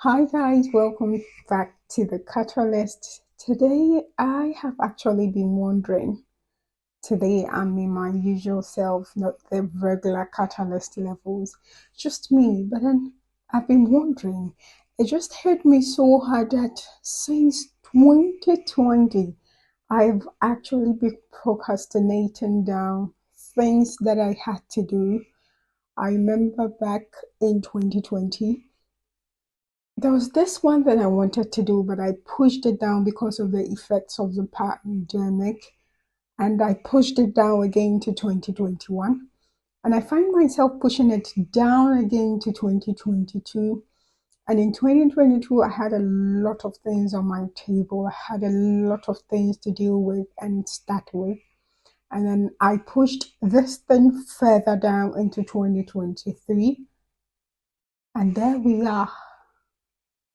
Hi guys, welcome back to the Catalyst. Today I have actually been wondering. Today I'm in my usual self, not the regular Catalyst levels, just me. But then I've been wondering. It just hit me so hard that since 2020, I've actually been procrastinating down things that I had to do. I remember back in 2020. There was this one that I wanted to do, but I pushed it down because of the effects of the pandemic. And I pushed it down again to 2021. And I find myself pushing it down again to 2022. And in 2022, I had a lot of things on my table. I had a lot of things to deal with and start with. And then I pushed this thing further down into 2023. And there we are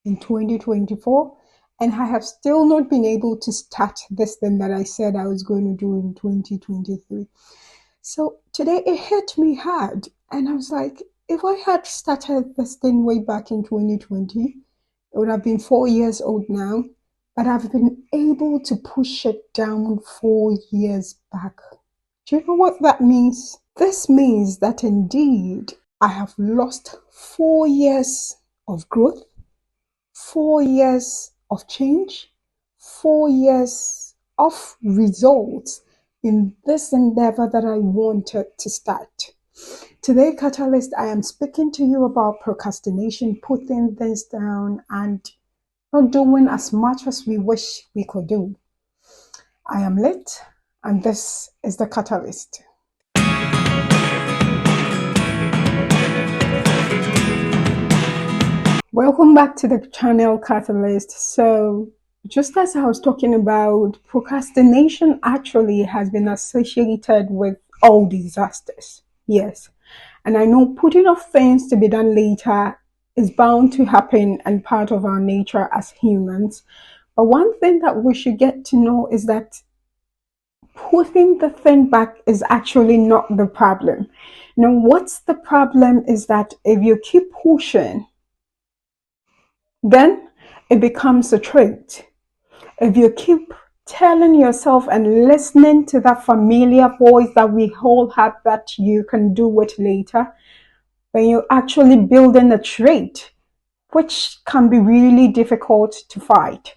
in 2024, and I have still not been able to start this thing that I said I was going to do in 2023. So today it hit me hard, and I was like, if I had started this thing way back in 2020, it would have been 4 years old now, but I've been able to push it down 4 years back. Do you know what that means? This means that indeed I have lost 4 years of growth, 4 years of change, 4 years of results in this endeavor that I wanted to start. Today, Catalyst, I am speaking to you about procrastination, putting things down, and not doing as much as we wish we could do. I am Lit, and this is the Catalyst. Welcome back to the channel, Catalyst. So, just as I was talking about, procrastination actually has been associated with all disasters. Yes. And I know putting off things to be done later is bound to happen and part of our nature as humans. But one thing that we should get to know is that putting the thing back is actually not the problem. Now, what's the problem is that if you keep pushing, then it becomes a trait. If you keep telling yourself and listening to that familiar voice that we all have that you can do it later, then you're actually building a trait, which can be really difficult to fight.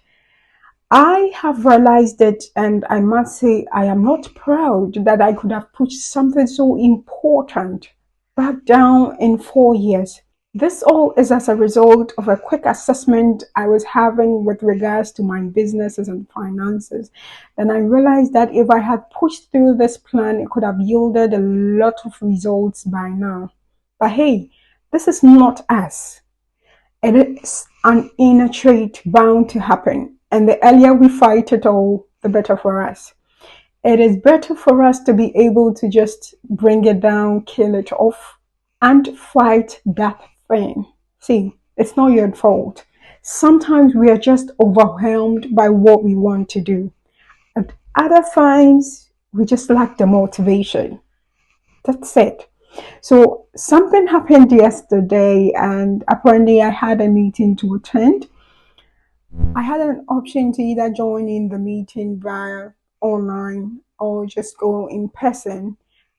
I have realized it, and I must say, I am not proud that I could have pushed something so important back down in 4 years. This all is as a result of a quick assessment I was having with regards to my businesses and finances. And I realized that if I had pushed through this plan, it could have yielded a lot of results by now. But hey, this is not us. It is an inner trait bound to happen. And the earlier we fight it all, the better for us. It is better for us to be able to just bring it down, kill it off, and fight that thing. See, it's not your fault. Sometimes we are just overwhelmed by what we want to do. At other times, we just lack the motivation. That's it. So something happened yesterday, and apparently I had a meeting to attend. I had an option to either join in the meeting via online or just go in person.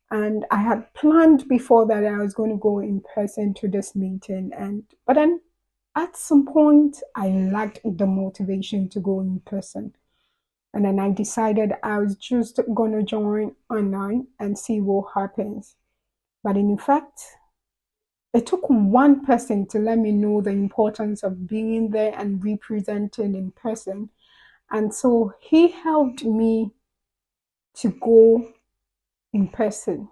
And I had planned before that I was going to go in person to this meeting. And but then at some point I lacked the motivation to go in person. And then I decided I was just gonna join online and see what happens. But in fact, it took one person to let me know the importance of being there and representing in person. And so he helped me to go in person.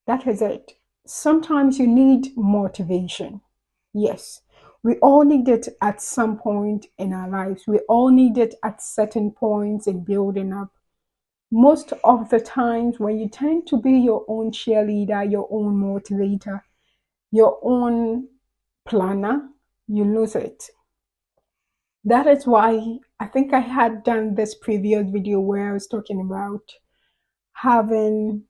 That is it. Sometimes you need motivation. Yes, we all need it at some point in our lives. We all need it at certain points in building up. Most of the times, when you tend to be your own cheerleader, your own motivator, your own planner, you lose it. That is why I think I had done this previous video where I was talking about having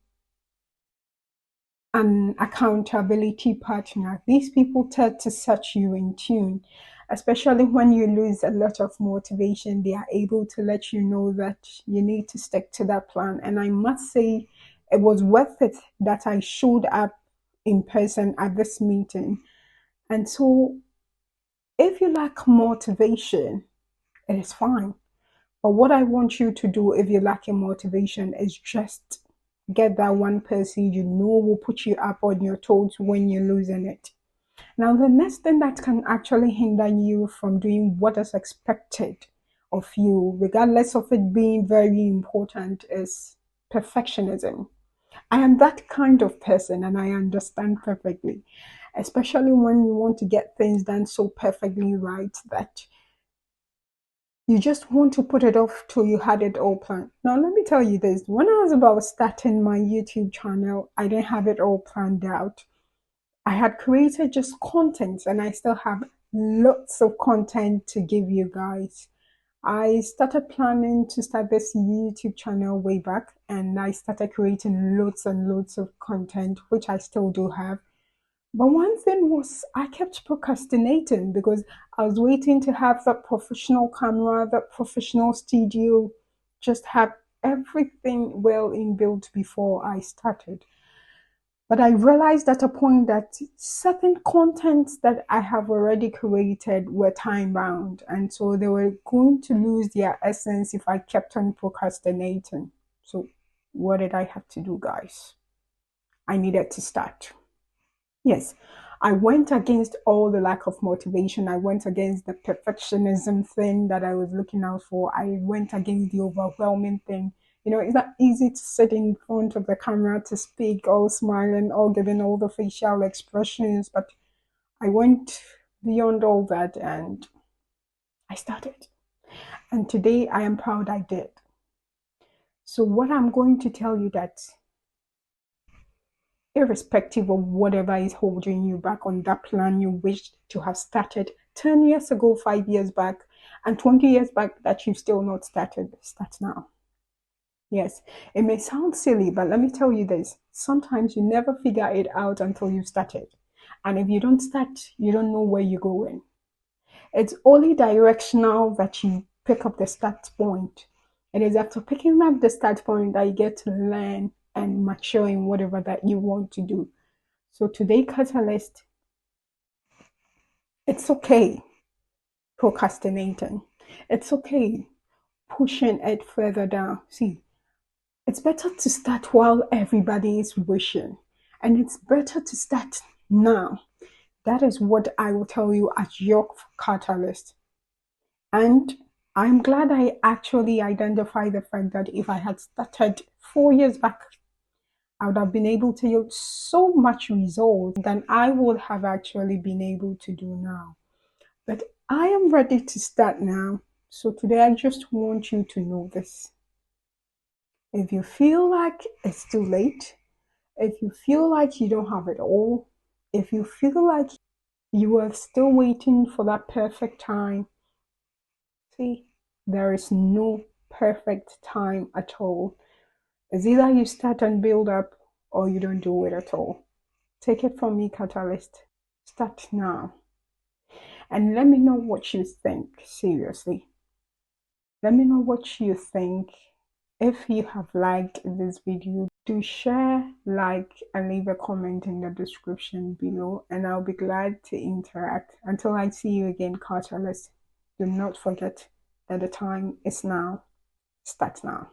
an accountability partner. These people tend to set you in tune, especially when you lose a lot of motivation. They are able to let you know that you need to stick to that plan. And I must say, it was worth it that I showed up in person at this meeting. And so, if you lack motivation, it is fine. But what I want you to do if you're lacking motivation is just get that one person you know will put you up on your toes when you're losing it. Now, the next thing that can actually hinder you from doing what is expected of you, regardless of it being very important, is perfectionism. I am that kind of person and I understand perfectly, especially when you want to get things done so perfectly right that you just want to put it off till you had it all planned. Now, let me tell you this. When I was about starting my YouTube channel, I didn't have it all planned out. I had created just content and I still have lots of content to give you guys. I started planning to start this YouTube channel way back and I started creating loads and loads of content, which I still do have. But one thing was I kept procrastinating because I was waiting to have that professional camera, that professional studio, just have everything well inbuilt before I started. But I realized at a point that certain contents that I have already created were time bound. And so they were going to lose their essence if I kept on procrastinating. So what did I have to do, guys? I needed to start. Yes, I went against all the lack of motivation. I went against the perfectionism thing that I was looking out for. I went against the overwhelming thing. You know, it's not easy to sit in front of the camera to speak, all smiling, all giving all the facial expressions. But I went beyond all that and I started. And today I am proud I did. So, what I'm going to tell you that irrespective of whatever is holding you back on that plan you wished to have started 10 years ago, 5 years back, and 20 years back that you've still not started, start now. Yes, it may sound silly, but let me tell you this. Sometimes you never figure it out until you've started. And if you don't start, you don't know where you're going. It's only directional that you pick up the start point. It is after picking up the start point that you get to learn and mature in whatever that you want to do. So today, Catalyst, it's okay procrastinating. It's okay pushing it further down. See, it's better to start while everybody is wishing. And it's better to start now. That is what I will tell you as your catalyst. And I'm glad I actually identified the fact that if I had started 4 years back, I would have been able to yield so much result than I would have actually been able to do now. But I am ready to start now. So today I just want you to know this. If you feel like it's too late, if you feel like you don't have it all, if you feel like you are still waiting for that perfect time, see, there is no perfect time at all. It's either you start and build up or you don't do it at all. Take it from me, Catalyst. Start now. And let me know what you think, seriously. Let me know what you think. If you have liked this video, do share, like, and leave a comment in the description below, and I'll be glad to interact. Until I see you again, Catalyst, do not forget that the time is now. Start now.